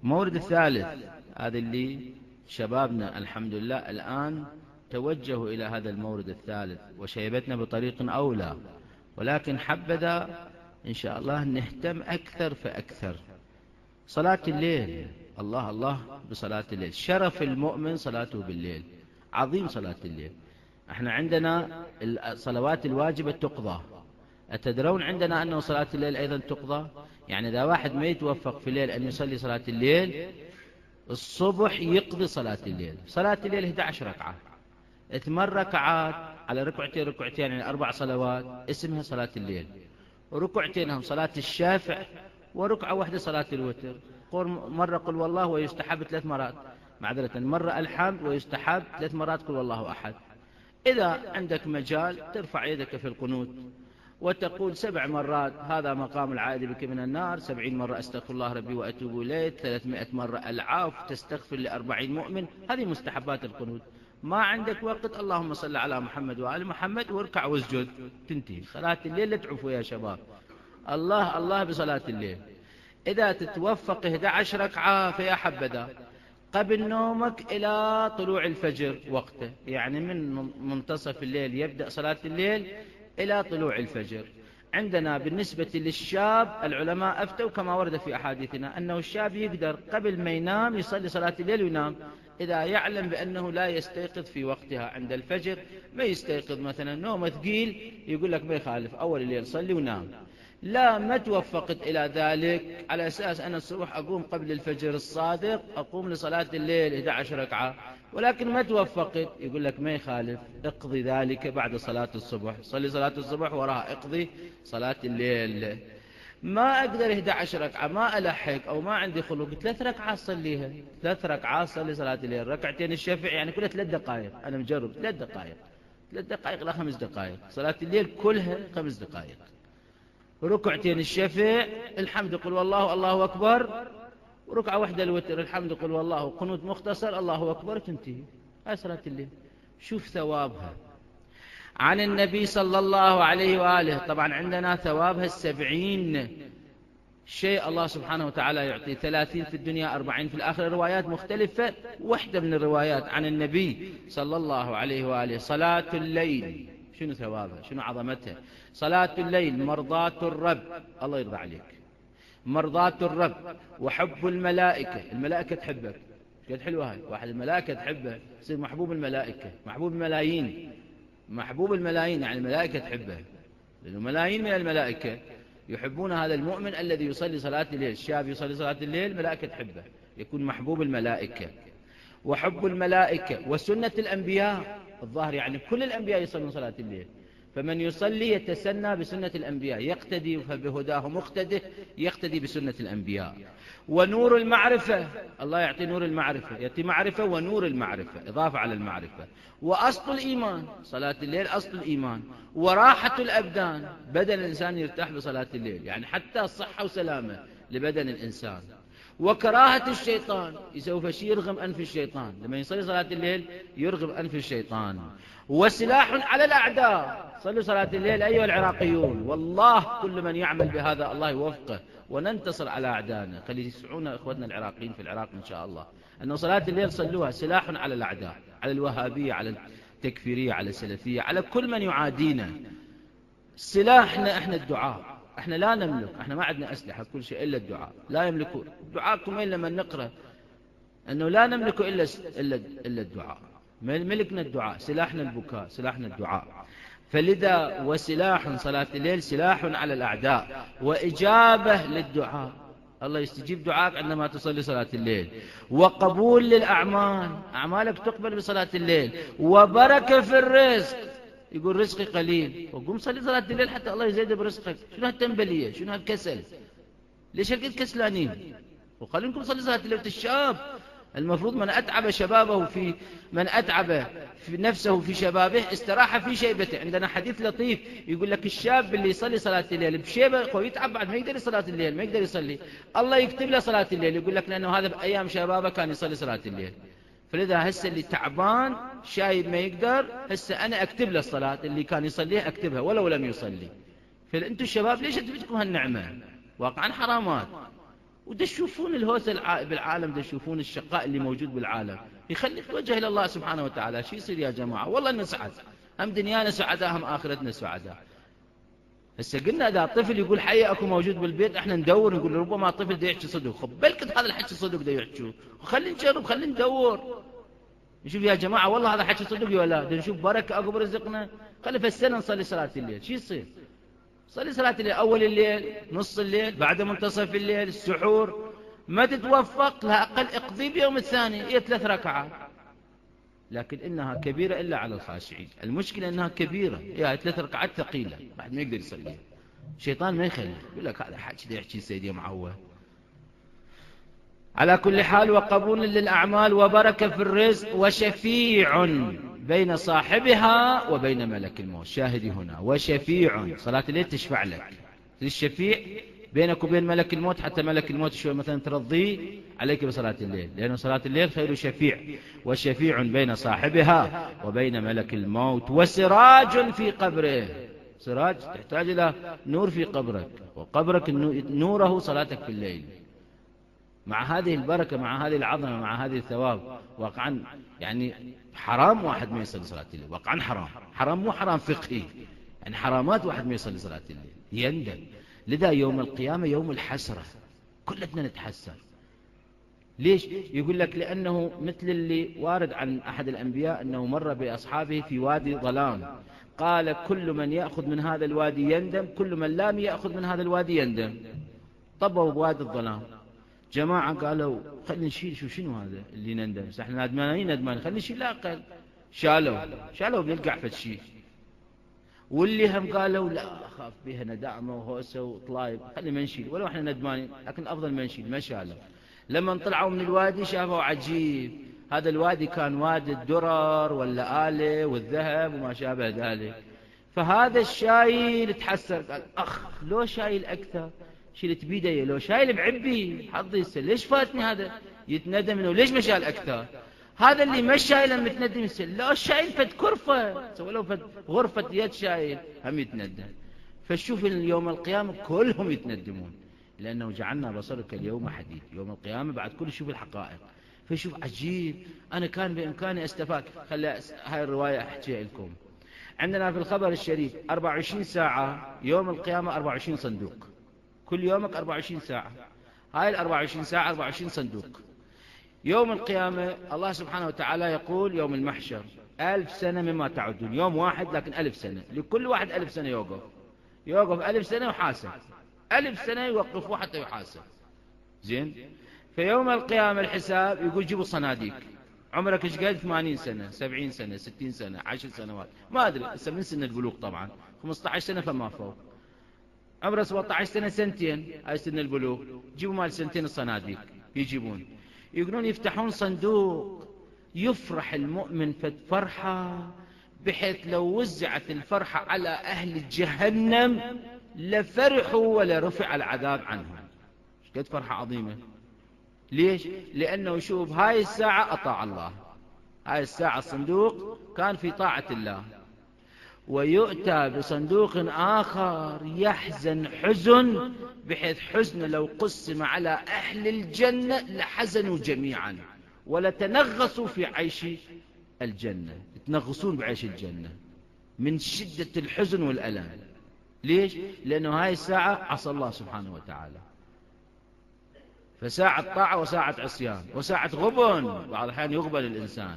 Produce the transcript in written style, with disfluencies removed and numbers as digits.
المورد الثالث، هذا اللي شبابنا الحمد لله الآن توجهوا إلى هذا المورد الثالث، وشيبتنا بطريق أولى، ولكن حبذا إن شاء الله نهتم أكثر فأكثر. صلاة الليل، الله الله بصلاة الليل، شرف المؤمن صلاته بالليل، عظيم صلاة الليل. احنا عندنا الصلوات الواجبة تقضى، أتدرون عندنا أنه صلاة الليل أيضا تقضى؟ يعني إذا واحد ما يتوفق في الليل أن يصلي صلاة الليل، الصبح يقضي صلاة الليل. صلاة الليل 11 ركعة، 8 ركعات على ركعتين ركعتين، يعني 4 صلوات اسمها صلاة الليل. ركعتين هم صلاة الشافع، وركعة واحدة صلاة الوتر. مرة قل والله ويستحب 3 مرات، معذرة مرة الحمد ويستحب 3 مرات قل والله أحد. إذا عندك مجال ترفع يدك في القنوت وتقول 7 مرات هذا مقام العائد بك من النار، 70 مرة أستغفر الله ربي وأتوب إليه، 300 مرة العاف، تستغفر ل40 مؤمن. هذه مستحبات القنوت. ما عندك وقت، اللهم صل على محمد وآل محمد واركع واسجد، تنتهي صلاة الليل. لا تعفوا يا شباب، الله الله بصلاة الليل. إذا تتوفق 11 ركعة فيا حبذا، قبل نومك إلى طلوع الفجر وقته، يعني من منتصف الليل يبدأ صلاة الليل إلى طلوع الفجر. عندنا بالنسبة للشاب العلماء أفتوا كما ورد في أحاديثنا أنه الشاب يقدر قبل ما ينام يصلي صلاة الليل وينام، إذا يعلم بأنه لا يستيقظ في وقتها عند الفجر. ما يستيقظ مثلا نوم ثقيل، يقول لك ما يخالف أول الليل صلي ونام. لا، ما توفقت إلى ذلك على أساس أن الصبح أقوم قبل الفجر الصادق، أقوم لصلاة الليل 11 ركعة، ولكن ما توفقت، يقول لك ما يخالف اقضي ذلك بعد صلاة الصبح، صلي صلاة الصبح وراها اقضي صلاة الليل. ما أقدر 11 ركعة، ما ألحق أو ما عندي خلق، 3 ركعات صليها، 3 ركعات صلي صلاة الليل. ركعتين الشفع يعني كلها 3 دقائق، أنا مجرب 3 دقائق، 3 دقائق لا 5 دقائق، صلاة الليل كلها 5 دقائق. ركعتين الشفع الحمد قل والله الله أكبر، وركعة واحدة الوتر الحمد قل والله، قنوت مختصر الله أكبر، تنتهي. هاي صلاة الليل. شوف ثوابها عن النبي صلى الله عليه وآله. طبعا عندنا ثوابها 70 شيء الله سبحانه وتعالى يعطي، 30 في الدنيا 40 في الآخرة. روايات مختلفة، واحدة من الروايات عن النبي صلى الله عليه وآله صلاة الليل شنو ثوابها، شنو عظمتها. صلاة الليل مرضاة الرب، الله يرضى عليك، مرضاة الرب وحب الملائكة، الملائكة تحبك. قد حلوة هاي، واحد الملائكة تحبه يصير محبوب الملائكة، محبوب الملايين، محبوب الملايين، يعني الملائكة تحبه، لأنه ملايين من الملائكة يحبون هذا المؤمن الذي يصلي صلاة الليل. الشاب يصلي صلاة الليل ملائكة تحبه، يكون محبوب الملائكة. وحب الملائكة وسنة الأنبياء، الظاهر يعني كل الأنبياء يصلون صلاة الليل، فمن يصلي يتسنى بسنة الأنبياء، يقتدي فبهداه مقتده، يقتدي بسنة الأنبياء. ونور المعرفة، الله يعطي نور المعرفة، يعطي معرفة ونور المعرفة إضافة على المعرفة. وأصل الإيمان، صلاة الليل أصل الإيمان. وراحة الأبدان، بدن الإنسان يرتاح بصلاة الليل، يعني حتى الصحة وسلامة لبدن الإنسان. وكراهة الشيطان، يسوي شيء يرغم أنف الشيطان، لما يصلي صلاة الليل يرغم أنف الشيطان. وسلاح على الأعداء، صلوا صلاة الليل أيها العراقيون، والله كل من يعمل بهذا الله يوفقه وننتصر على أعدائنا. خلي يسمعونا إخوتنا العراقيين في العراق إن شاء الله أن صلاة الليل صلوها سلاح على الأعداء، على الوهابية، على التكفيرية، على السلفية، على كل من يعادينا. سلاحنا احنا الدعاء، احنا لا نملك، احنا ما عندنا أسلحة كل شيء إلا الدعاء. لا يملكون دعاءكم إلا من نقرأ أنه لا نملك إلا الدعاء. ملكنا الدعاء، سلاحنا البكاء، سلاحنا الدعاء. فلذا وسلاح صلاة الليل سلاح على الأعداء، وإجابة للدعاء، الله يستجيب دعاءك عندما تصلي صلاة الليل. وقبول للأعمال، أعمالك تقبل بصلاة الليل. وبركة في الرزق، يقول رزقي قليل وقوم صلي صلاة الليل حتى الله يزيد برزقك. شنو هالتنبلية، شنو هالكسل، ليش هالقد كسلانين؟ وقال لكم صلي صلاة الليل. الشاب المفروض من أتعب شبابه من أتعب في نفسه في شبابه استراح في شيبته. عندنا حديث لطيف يقول لك الشاب اللي يصلي صلاة الليل بشيبه ويتعب بعد ما يقدر صلاة الليل، ما يقدر يصلي، الله يكتب له صلاة الليل. يقول لك لأنه هذا بأيام شبابه كان يصلي صلاة الليل. فلذا هسه اللي تعبان شايب ما يقدر، هسه أنا أكتب له الصلاة اللي كان يصليها أكتبها ولو لم يصلي. فأنتم الشباب ليش تفيدكم هالنعمة؟ واقعا حرامات. ودا تشوفون الهوس بالعالم، دا تشوفون الشقاء اللي موجود بالعالم، يخليك توجه إلى الله سبحانه وتعالى. شو يصير يا جماعة؟ والله نسعد، هم دنيانا سعداء هم آخرتنا سعداء. هسه قلنا إذا طفل يقول حي أكو موجود بالبيت، احنا ندور نقول ربما طفل دا يحكي صدق، خب بلكت هذا الحكي صدق دا يحكي، وخلي نجرب خلي ندور نشوف يا جماعة والله هذا حكي صدق ولا لا، نشوف بركة أكو برزقنا. خلي في السنة نصلي صلاة الليل، شو يصير؟ صلي صلاة الليل أول الليل، نص الليل، بعد منتصف الليل، السحور. ما تتوفق لها أقل اقضي بيوم الثاني هي 3 ركعات، لكن إنها كبيرة إلا على الخاشعين. المشكلة إنها كبيرة، هي 3 ركعات ثقيلة، واحد ما يقدر يصليها، الشيطان ما يخلي، يقول لك هذا حكي ده يحكي سيدي معوه. على كل حال، وقبول للأعمال وبركة في الرزق وشفيع بين صاحبها وبين ملك الموت. شاهدي هنا وشفيع، صلاة الليل تشفع لك، الشفيع بينك وبين ملك الموت، حتى ملك الموت شوي مثلا ترضيه عليك بصلاة الليل، لأن صلاة الليل خير شفيع. وشفيع بين صاحبها وبين ملك الموت وسراج في قبره. سراج تحتاج إلى نور في قبرك، وقبرك نوره صلاتك في الليل. مع هذه البركة، مع هذه العظمة، مع هذه الثواب، واقعا يعني حرام واحد ما يصلي صلاة الليل، واقعا حرام. حرام مو حرام فقهي، يعني حرامات واحد ما يصلي صلاة الليل يندم. لذا يوم القيامة يوم الحسرة، كلنا نتحسر. ليش؟ يقول لك لأنه مثل اللي وارد عن أحد الأنبياء أنه مر بأصحابه في وادي ظلام، قال كل من يأخذ من هذا الوادي يندم، كل من لم يأخذ من هذا الوادي يندم. طبوا بوادي الظلام، جماعة قالوا خلينا نشيل، شنو هذا اللي نندم؟ احنا ندمانين خلينا نشيل لا أقل. شالوا بنلقع في الشيء. واللي هم قالوا لا أخاف بها ندامة وهوسة وطلايب، خلينا ما نشيل ولو احنا ندمانين، لكن أفضل ما نشيل. ما شالوا. لما طلعوا من الوادي شافوا عجيب، هذا الوادي كان وادي الدرر واللآلئ والذهب وما شابه ذلك. فهذا الشايل تحسر، قال أخ لو شايل أكثر شيلت بيدي، لو شايل بعبي حظي يسأل ليش فاتني هذا، يتندم انه ليش ما شايل اكثر. هذا اللي ما شايل متندم يسأل لو شايل فد كرفة، سوى له فد غرفة يد شايل هم يتندم. فشوف يوم القيامة كلهم يتندمون، لأنه جعلنا بصرك اليوم حديد. يوم القيامة بعد كل شوف الحقائق، فشوف عجيب. أنا كان بإمكاني أستفاك. خلي هاي الرواية أحكيها لكم. عندنا في الخبر الشريف 24 ساعة يوم القيامة، 24 صندوق، كل يومك 24 ساعة. هاي 24 ساعة 24 صندوق. يوم القيامة الله سبحانه وتعالى يقول يوم المحشر 1000 سنة مما تعدون. يوم واحد لكن 1000 سنة، لكل واحد 1000 سنة يوقف 1000 سنة وحاسب، 1000 سنة يوقفوه حتى يحاسب. زين. في يوم القيامة الحساب يقول جيبوا صناديق، عمرك ايش قد؟ 80 سنة 70 سنة 60 سنة 10 سنوات ما أدري، من سن البلوغ طبعا 15 سنة فما فوق. عمره 17 سنة سنتين، هاي سن البلوغ، جيبوا مال سنتين الصناديق يجيبون، يقولون يفتحون صندوق يفرح المؤمن فرحة بحيث لو وزعت الفرحة على أهل جهنم لفرحوا ولا رفع العذاب عنهم. قد فرحة عظيمة. ليش؟ لأنه يشوف هاي الساعة أطاع الله، هاي الساعة الصندوق كان في طاعة الله، ويؤتى بصندوق آخر يحزن حزن بحيث حزن لو قسم على أهل الجنة لحزنوا جميعا ولتنغصوا في عيش الجنة، يتنغصون بعيش الجنة من شدة الحزن والألم. ليش؟ لأنه هاي الساعة عصى الله سبحانه وتعالى، فساعة طاعة وساعة عصيان وساعة غبن، بعض الأحيان يغبن الإنسان.